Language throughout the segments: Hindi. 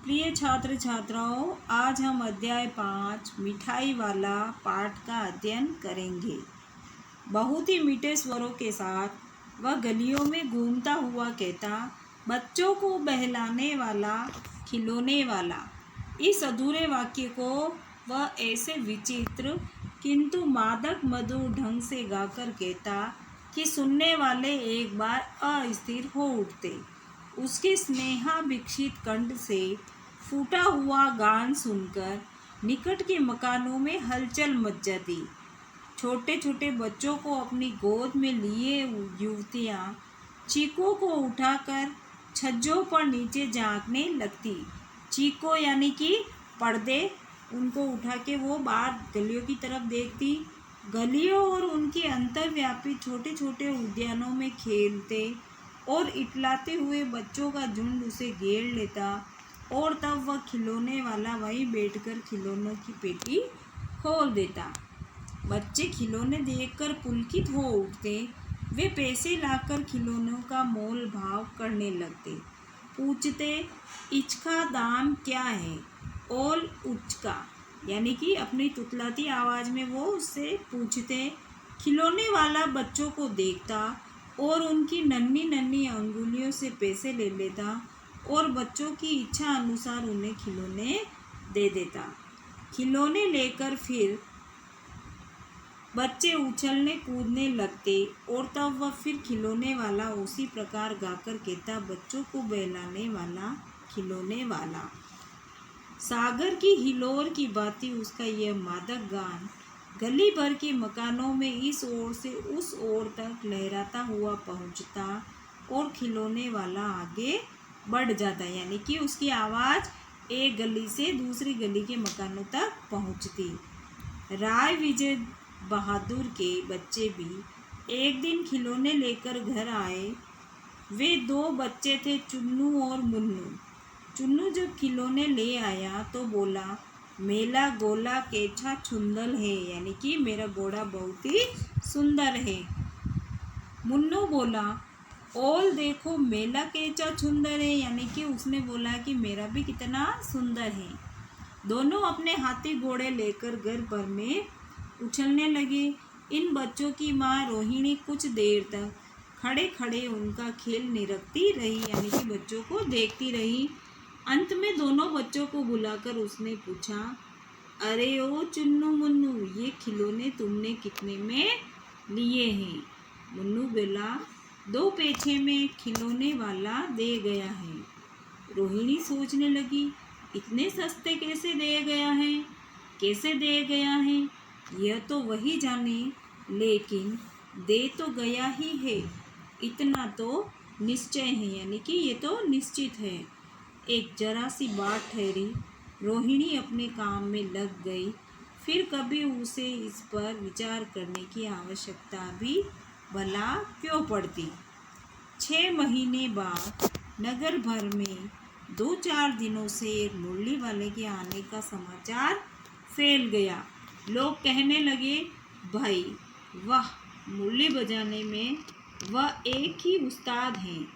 प्रिय छात्र छात्राओं, आज हम अध्याय 5 मिठाई वाला पाठ का अध्ययन करेंगे। बहुत ही मीठे स्वरों के साथ वह गलियों में घूमता हुआ कहता, बच्चों को बहलाने वाला, खिलौने वाला। इस अधूरे वाक्य को वह ऐसे विचित्र किंतु मादक मधुर ढंग से गाकर कहता कि सुनने वाले एक बार अस्थिर हो उठते। उसके स्नेहाभिषिक्त कंठ से फूटा हुआ गान सुनकर निकट के मकानों में हलचल मच जाती। छोटे छोटे बच्चों को अपनी गोद में लिए युवतियाँ चीकों को उठाकर छज्जों पर नीचे झांकने लगती। चीकों यानी कि पर्दे, उनको उठा के वो बाहर गलियों की तरफ देखती। गलियों और उनके अंतर्व्यापी छोटे छोटे उद्यानों में खेलते और इटलाते हुए बच्चों का झुंड उसे घेर लेता और तब वह खिलौने वाला वहीं बैठकर खिलौनों की पेटी खोल देता। बच्चे खिलौने देखकर पुलकित हो उठते। वे पैसे लाकर खिलौनों का मोल भाव करने लगते। पूछते, इचका दाम क्या है? ओल उचका, यानी कि अपनी तुतलाती आवाज़ में वो उससे पूछते। खिलौने वाला बच्चों को देखता और उनकी नन्ही नन्ही अंगुलियों से पैसे ले लेता और बच्चों की इच्छा अनुसार उन्हें खिलौने दे देता। खिलौने लेकर फिर बच्चे उछलने कूदने लगते और तब वह फिर खिलौने वाला उसी प्रकार गाकर कहता, बच्चों को बहलाने वाला, खिलौने वाला। सागर की हिलोर की भांति उसका यह मादक गान गली भर के मकानों में इस ओर से उस ओर तक लहराता हुआ पहुंचता और खिलौने वाला आगे बढ़ जाता, यानी कि उसकी आवाज़ एक गली से दूसरी गली के मकानों तक पहुंचती। राय विजय बहादुर के बच्चे भी एक दिन खिलौने लेकर घर आए। वे दो बच्चे थे, चुन्नू और मुन्नू। चुन्नू जब खिलौने ले आया तो बोला, मेला गोला केछा सुंदर है, यानी कि मेरा घोड़ा बहुत ही सुंदर है। मुन्नू बोला, ओल देखो मेला केचा सुंदर है, यानी कि उसने बोला कि मेरा भी कितना सुंदर है। दोनों अपने हाथी घोड़े लेकर घर भर में उछलने लगे। इन बच्चों की माँ रोहिणी कुछ देर तक खड़े खड़े उनका खेल निरखती रही, यानी कि बच्चों को देखती रही। अंत में दोनों बच्चों को बुलाकर उसने पूछा, अरे ओ चुन्नू मुन्नू, ये खिलौने तुमने कितने में लिए हैं? मुन्नू बोला, 2 पैसे में खिलौने वाला दे गया है। रोहिणी सोचने लगी, इतने सस्ते कैसे दे गया है, कैसे दे गया है, यह तो वही जाने, लेकिन दे तो गया ही है, इतना तो निश्चय है, यानी कि ये तो निश्चित है। एक जरा सी बात ठहरी, रोहिणी अपने काम में लग गई। फिर कभी उसे इस पर विचार करने की आवश्यकता भी भला क्यों पड़ती। 6 महीने बाद नगर भर में 2-4 दिनों से एक मुरली वाले के आने का समाचार फैल गया। लोग कहने लगे, भाई वाह, मुरली बजाने में वह एक ही उस्ताद हैं।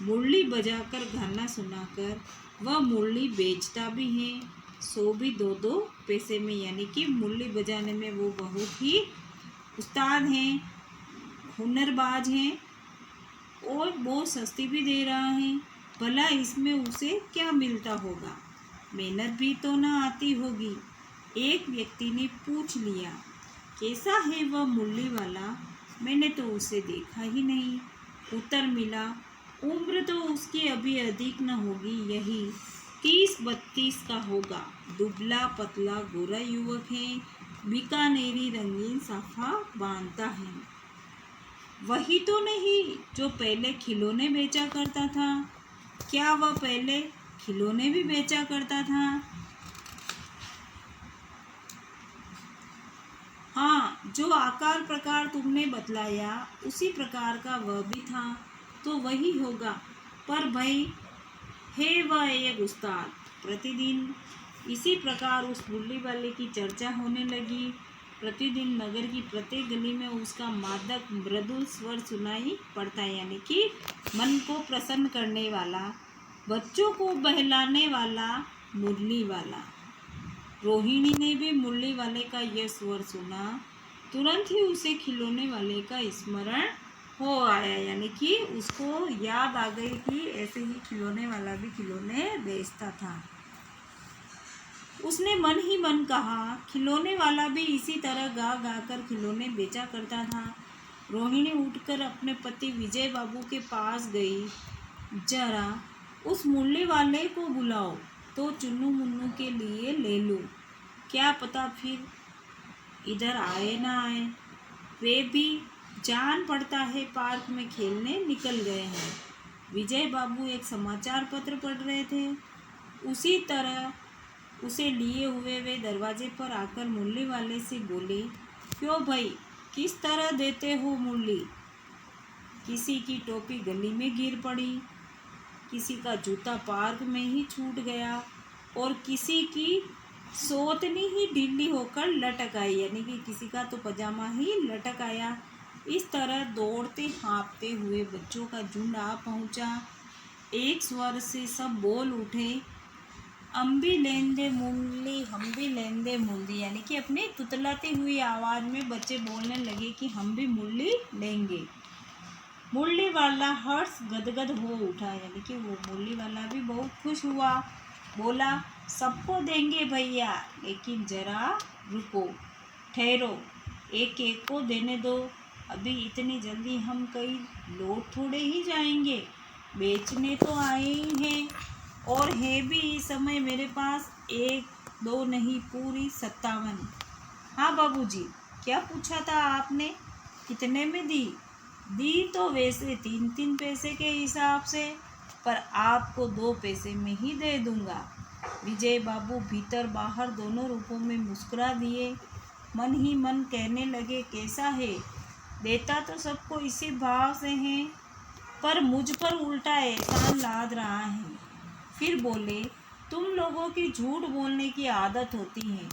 मुरली बजाकर गाना सुनाकर वह मुरली बेचता भी है, सो भी 2-2 पैसे में, यानी कि मुरली बजाने में वो बहुत ही उस्ताद हैं, हुनरबाज हैं और बहुत सस्ती भी दे रहा है। भला इसमें उसे क्या मिलता होगा? मेहनत भी तो ना आती होगी। एक व्यक्ति ने पूछ लिया, कैसा है वह मुरली वाला? मैंने तो उसे देखा ही नहीं। उत्तर मिला, उम्र तो उसकी अभी अधिक न होगी, यही 30-32 का होगा। दुबला पतला गोरा युवक है, बीकानेरी रंगीन साफा बांधता है। वही तो नहीं जो पहले खिलौने बेचा करता था? क्या वह पहले खिलौने भी बेचा करता था? हाँ, जो आकार प्रकार तुमने बतलाया उसी प्रकार का वह भी था, तो वही होगा। पर भाई है वह एक उस्ताद। प्रतिदिन इसी प्रकार उस मुरली वाले की चर्चा होने लगी। प्रतिदिन नगर की प्रत्येक गली में उसका मादक मृदुल स्वर सुनाई पड़ता है, यानी कि मन को प्रसन्न करने वाला। बच्चों को बहलाने वाला मुरली वाला। रोहिणी ने भी मुरली वाले का यह स्वर सुना, तुरंत ही उसे खिलौने वाले का स्मरण हो आया, यानी कि उसको याद आ गई कि ऐसे ही खिलौने वाला भी खिलौने बेचता था। उसने मन ही मन कहा, खिलौने वाला भी इसी तरह गा गा कर खिलौने बेचा करता था। रोहिणी उठकर अपने पति विजय बाबू के पास गई। जरा उस मुरली वाले को बुलाओ तो चुन्नू मुन्नू के लिए ले लूं, क्या पता फिर इधर आए ना आए। वे भी जान पड़ता है पार्क में खेलने निकल गए हैं। विजय बाबू एक समाचार पत्र पढ़ रहे थे। उसी तरह उसे लिए हुए वे दरवाजे पर आकर मुरली वाले से बोले, क्यों भाई, किस तरह देते हो मुरली? किसी की टोपी गली में गिर पड़ी, किसी का जूता पार्क में ही छूट गया और किसी की सोतनी ही ढीली होकर लटक आई, यानी कि किसी का तो पजामा ही लटक आया। इस तरह दौड़ते हाँफते हुए बच्चों का झुंड आ पहुंचा। एक स्वर से सब बोल उठे, हम भी लेंदे मुरली, हम भी लेंदे मुरली, यानी कि अपनी तुतलाती हुई आवाज़ में बच्चे बोलने लगे कि हम भी मुरली लेंगे। मुरली वाला हर्ष गदगद हो उठा, यानी कि वो मुरली वाला भी बहुत खुश हुआ। बोला, सबको देंगे भैया, लेकिन ज़रा रुको, ठहरो, एक एक को देने दो। अभी इतनी जल्दी हम कई लोग थोड़े ही जाएंगे, बेचने तो आए ही हैं, और है भी इस समय मेरे पास 1 2 नहीं, पूरी 57। हाँ बाबूजी, क्या पूछा था आपने? कितने में दी? दी तो वैसे 3-3 पैसे के हिसाब से, पर आपको 2 पैसे में ही दे दूंगा। विजय बाबू भीतर बाहर दोनों रूपों में मुस्कुरा दिए। मन ही मन कहने लगे, कैसा है, देता तो सबको इसी भाव से है, पर मुझ पर उल्टा एहसान लाद रहा है। फिर बोले, तुम लोगों की झूठ बोलने की आदत होती है,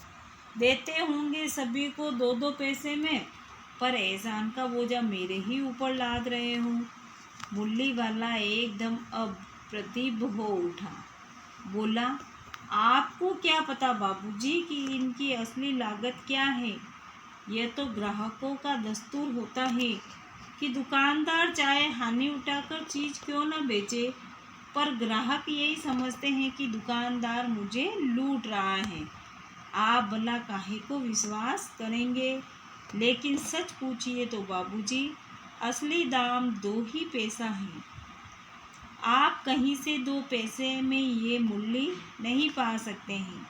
देते होंगे सभी को 2-2 पैसे में, पर एहसान का बोझा मेरे ही ऊपर लाद रहे हो। मुरली वाला एकदम अप्रतिभ हो उठा। बोला, आपको क्या पता बाबूजी कि इनकी असली लागत क्या है? यह तो ग्राहकों का दस्तूर होता है कि दुकानदार चाहे हानि उठाकर चीज़ क्यों न बेचे, पर ग्राहक यही समझते हैं कि दुकानदार मुझे लूट रहा है। आप भला काहे को विश्वास करेंगे? लेकिन सच पूछिए तो बाबूजी, असली दाम 2 ही पैसा है। आप कहीं से 2 पैसे में ये मुरली नहीं पा सकते हैं।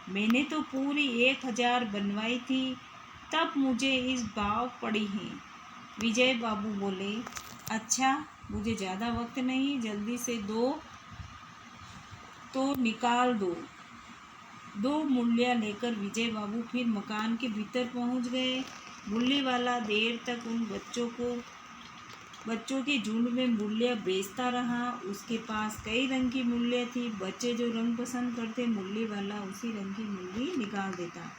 मैंने तो पूरी 1000 बनवाई थी, तब मुझे इस भाव पड़ी है। विजय बाबू बोले, अच्छा, मुझे ज़्यादा वक्त नहीं, जल्दी से 2 तो निकाल दो। 2 मुरलियाँ लेकर विजय बाबू फिर मकान के भीतर पहुंच गए। मुरली वाला देर तक उन बच्चों के झुंड में मुरलियाँ बेचता रहा। उसके पास कई रंग की मुरलियाँ थी। बच्चे जो रंग पसंद करते, मुरली वाला उसी रंग की मुरली निकाल देता।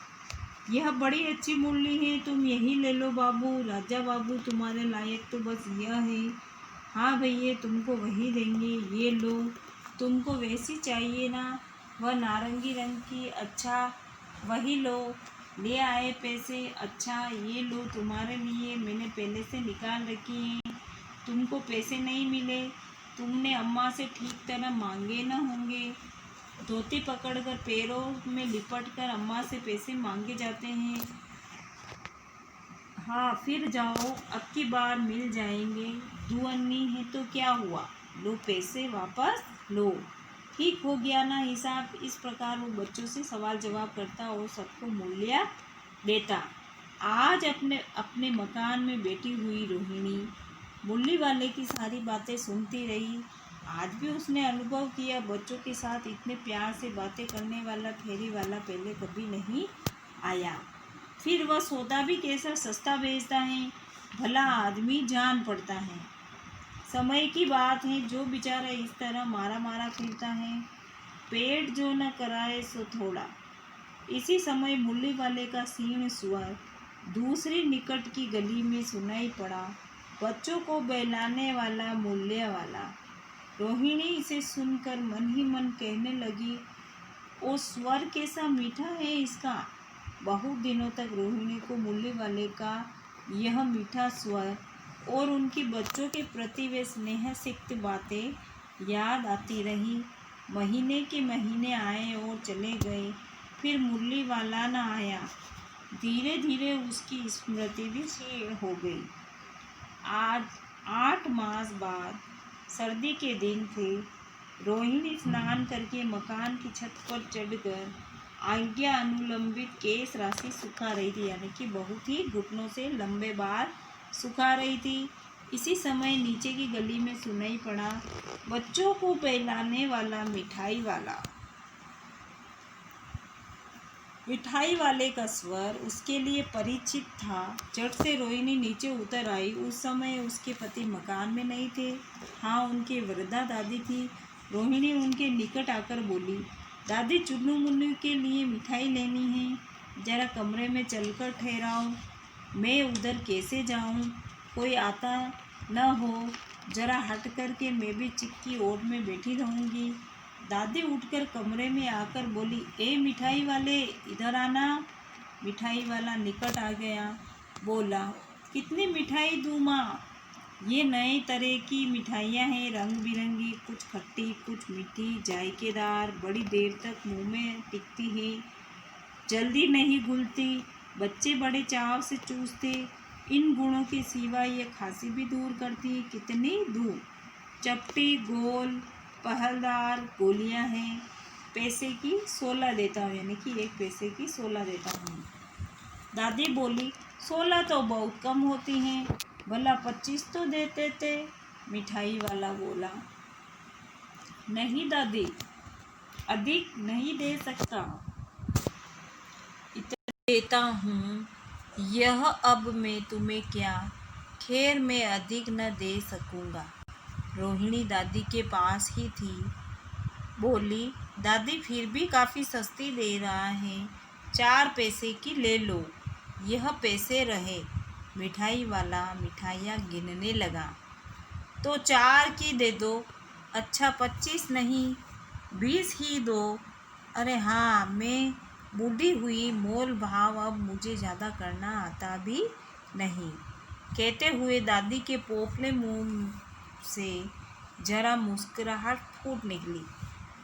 यह बड़ी अच्छी मुरली है, तुम यही ले लो बाबू। राजा बाबू, तुम्हारे लायक तो बस यह है। हाँ भैया, तुमको वही देंगे, ये लो। तुमको वैसी चाहिए ना, वह नारंगी रंग की, अच्छा वही लो। ले आए पैसे, अच्छा ये लो तुम्हारे लिए, मैंने पहले से निकाल रखी हैं। तुमको पैसे नहीं मिले, तुमने अम्मा से ठीक तरह मांगे न होंगे। धोती पकड़कर पैरों में लिपट कर अम्मा से पैसे मांगे जाते हैं। हाँ, फिर जाओ, अब की बार मिल जाएंगे। दुअन्नी है तो क्या हुआ, लो पैसे वापस लो। ठीक हो गया ना हिसाब? इस प्रकार वो बच्चों से सवाल जवाब करता और सबको मूल्य देता। आज अपने अपने मकान में बैठी हुई रोहिणी मुरली वाले की सारी बातें सुनती रही। आज भी उसने अनुभव किया, बच्चों के साथ इतने प्यार से बातें करने वाला फेरी वाला पहले कभी नहीं आया। फिर वह सौदा भी कैसा सस्ता बेचता है, भला आदमी जान पड़ता है। समय की बात है, जो बेचारा इस तरह मारा मारा फिरता है, पेट जो न कराए सो थोड़ा। इसी समय मुरली वाले का सीण स्वर दूसरी निकट की गली में सुनाई पड़ा, बच्चों को बहलाने वाला मूल्य वाला। रोहिणी इसे सुनकर मन ही मन कहने लगी, ओ स्वर कैसा मीठा है इसका। बहुत दिनों तक रोहिणी को मुरली वाले का यह मीठा स्वर और उनकी बच्चों के प्रति वे स्नेह सिक्त बातें याद आती रही। महीने के महीने आए और चले गए, फिर मुरली वाला न आया। धीरे धीरे उसकी स्मृति भी क्षीण हो गई। आज 8 मास बाद सर्दी के दिन थे। रोहिणी स्नान करके मकान की छत पर चढ़कर आज्ञा अनुलंबित केश राशि सुखा रही थी, यानी कि बहुत ही घुटनों से लंबे बाल सुखा रही थी। इसी समय नीचे की गली में सुनाई पड़ा बच्चों को पिलाने वाला मिठाई वाला। मिठाई वाले का स्वर उसके लिए परिचित था। झट से रोहिणी नीचे उतर आई। उस समय उसके पति मकान में नहीं थे। हाँ, उनके वृद्धा दादी थी। रोहिणी उनके निकट आकर बोली, दादी, चुन्नू मुन्नू के लिए मिठाई लेनी है, जरा कमरे में चलकर ठहराओ। मैं उधर कैसे जाऊं? कोई आता न हो। जरा हट करके मैं भी चिक्की ओट में बैठी रहूंगी। दादी उठकर कमरे में आकर बोली, ए मिठाई वाले, इधर आना। मिठाई वाला निकट आ गया। बोला, कितनी मिठाई दूँ माँ? ये नए तरह की मिठाइयाँ हैं, रंग बिरंगी, कुछ खट्टी कुछ मीठी, जायकेदार, बड़ी देर तक मुंह में टिकती है, जल्दी नहीं घुलती, बच्चे बड़े चाव से चूसते। इन गुणों के सिवा ये खांसी भी दूर करती है। कितनी दूर? चपटी गोल पहलदार गोलियां हैं। पैसे की 16 देता हूँ, यानी कि 1 पैसे की 16 देता हूँ। दादी बोली, 16 तो बहुत कम होती हैं, भला 25 तो देते थे। मिठाई वाला बोला, नहीं दादी, अधिक नहीं दे सकता, इतना देता हूँ। यह अब मैं तुम्हें क्या, खैर मैं अधिक न दे सकूँगा। रोहिणी दादी के पास ही थी। बोली, दादी फिर भी काफ़ी सस्ती दे रहा है, 4 पैसे की ले लो, यह पैसे रहे। मिठाई वाला मिठाइयाँ गिनने लगा। तो 4 की दे दो। अच्छा, 25 नहीं, 20 ही दो। अरे हाँ, मैं बूढ़ी हुई, मोल भाव अब मुझे ज़्यादा करना आता भी नहीं। कहते हुए दादी के पोपले मुंह से जरा मुस्कुराहट फूट निकली।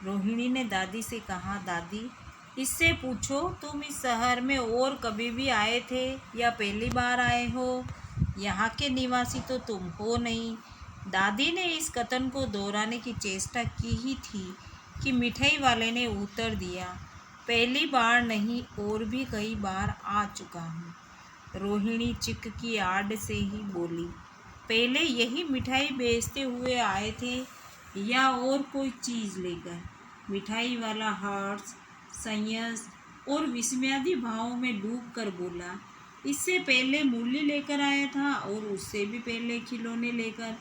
रोहिणी ने दादी से कहा, दादी, इससे पूछो तुम इस शहर में और कभी भी आए थे या पहली बार आए हो? यहाँ के निवासी तो तुम हो नहीं। दादी ने इस कथन को दोहराने की चेष्टा की ही थी कि मिठाई वाले ने उत्तर दिया, पहली बार नहीं, और भी कई बार आ चुका हूँ। रोहिणी चिक की आड़ से ही बोली, पहले यही मिठाई बेचते हुए आए थे या और कोई चीज़ लेकर? मिठाई वाला हर्ष, संयस और विस्मयादि भाव में डूब कर बोला, इससे पहले मुरली लेकर आया था और उससे भी पहले खिलौने लेकर।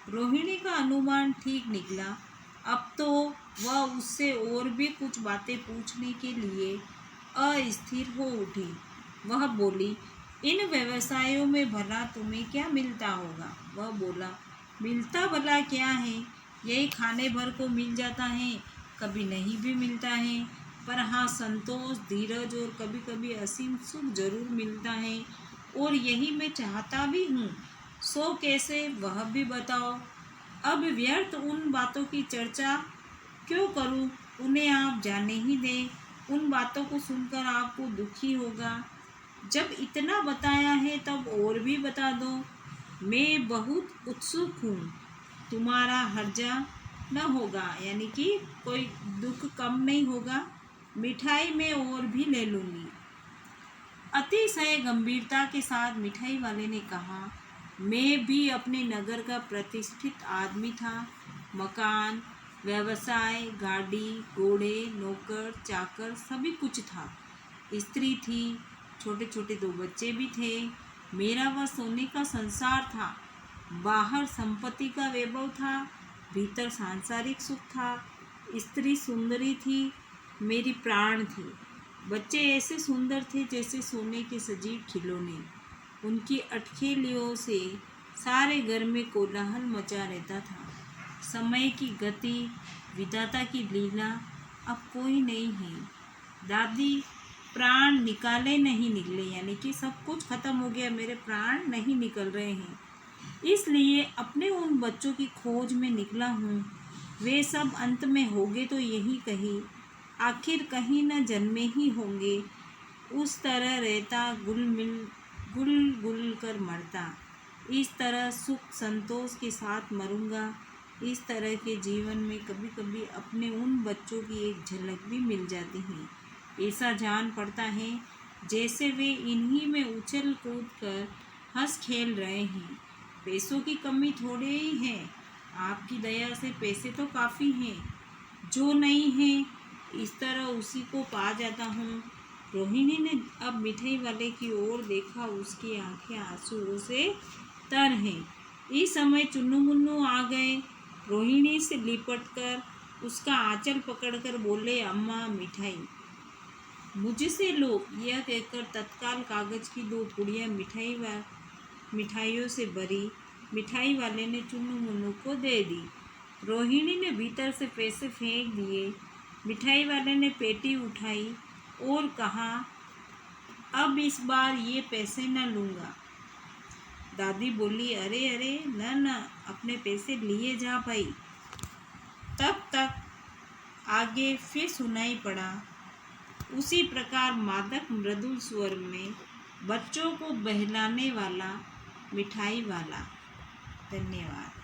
रोहिणी का अनुमान ठीक निकला। अब तो वह उससे और भी कुछ बातें पूछने के लिए अस्थिर हो उठी। वह बोली, इन व्यवसायों में भला तुम्हें क्या मिलता होगा? वह बोला, मिलता भला क्या है, यही खाने भर को मिल जाता है, कभी नहीं भी मिलता है, पर हाँ, संतोष, धीरज और कभी कभी असीम सुख जरूर मिलता है, और यही मैं चाहता भी हूँ। सो कैसे, वह भी बताओ। अब व्यर्थ उन बातों की चर्चा क्यों करूं, उन्हें आप जाने ही दें। उन बातों को सुनकर आपको दुखी होगा। जब इतना बताया है तब और भी बता दो। मैं बहुत उत्सुक हूँ, तुम्हारा हर्जा न होगा, यानी कि कोई दुख कम नहीं होगा। मिठाई मैं और भी ले लूँगी। अतिशय गंभीरता के साथ मिठाई वाले ने कहा, मैं भी अपने नगर का प्रतिष्ठित आदमी था। मकान, व्यवसाय, गाड़ी घोड़े, नौकर चाकर सभी कुछ था। स्त्री थी, छोटे छोटे 2 बच्चे भी थे। मेरा वह सोने का संसार था। बाहर संपत्ति का वैभव था, भीतर सांसारिक सुख था। स्त्री सुंदरी थी, मेरी प्राण थी। बच्चे ऐसे सुंदर थे जैसे सोने के सजीव खिलौने। उनकी अटखेलियों से सारे घर में कोलाहल मचा रहता था। समय की गति, विधाता की लीला, अब कोई नहीं है। दादी, प्राण निकाले नहीं निकले, यानी कि सब कुछ खत्म हो गया, मेरे प्राण नहीं निकल रहे हैं, इसलिए अपने उन बच्चों की खोज में निकला हूँ। वे सब अंत में होंगे तो यही कहीं, आखिर कहीं न जन्मे ही होंगे। उस तरह रहता गुल गुल कर मरता, इस तरह सुख संतोष के साथ मरूंगा। इस तरह के जीवन में कभी कभी अपने उन बच्चों की एक झलक भी मिल जाती है। ऐसा जान पड़ता है जैसे वे इन्हीं में उछल कूद कर हंस खेल रहे हैं। पैसों की कमी थोड़े ही है, आपकी दया से पैसे तो काफ़ी हैं। जो नहीं है इस तरह उसी को पा जाता हूँ। रोहिणी ने अब मिठाई वाले की ओर देखा, उसकी आंखें आंसुओं से तर हैं। इस समय चुन्नू मुन्नू आ गए, रोहिणी से लिपट कर उसका आंचल पकड़कर बोले, अम्मा मिठाई मुझसे लो। यह कहकर तत्काल कागज की 2 पुड़ियाँ मिठाइयों से भरी मिठाई वाले ने चुन्नू मुन्नू को दे दी। रोहिणी ने भीतर से पैसे फेंक दिए। मिठाई वाले ने पेटी उठाई और कहा, अब इस बार ये पैसे न लूँगा। दादी बोली, अरे अरे न, अपने पैसे लिए जा भाई। तब तक आगे फिर सुनाई पड़ा उसी प्रकार मादक मृदुल स्वर में बच्चों को बहलाने वाला मिठाई वाला। धन्यवाद।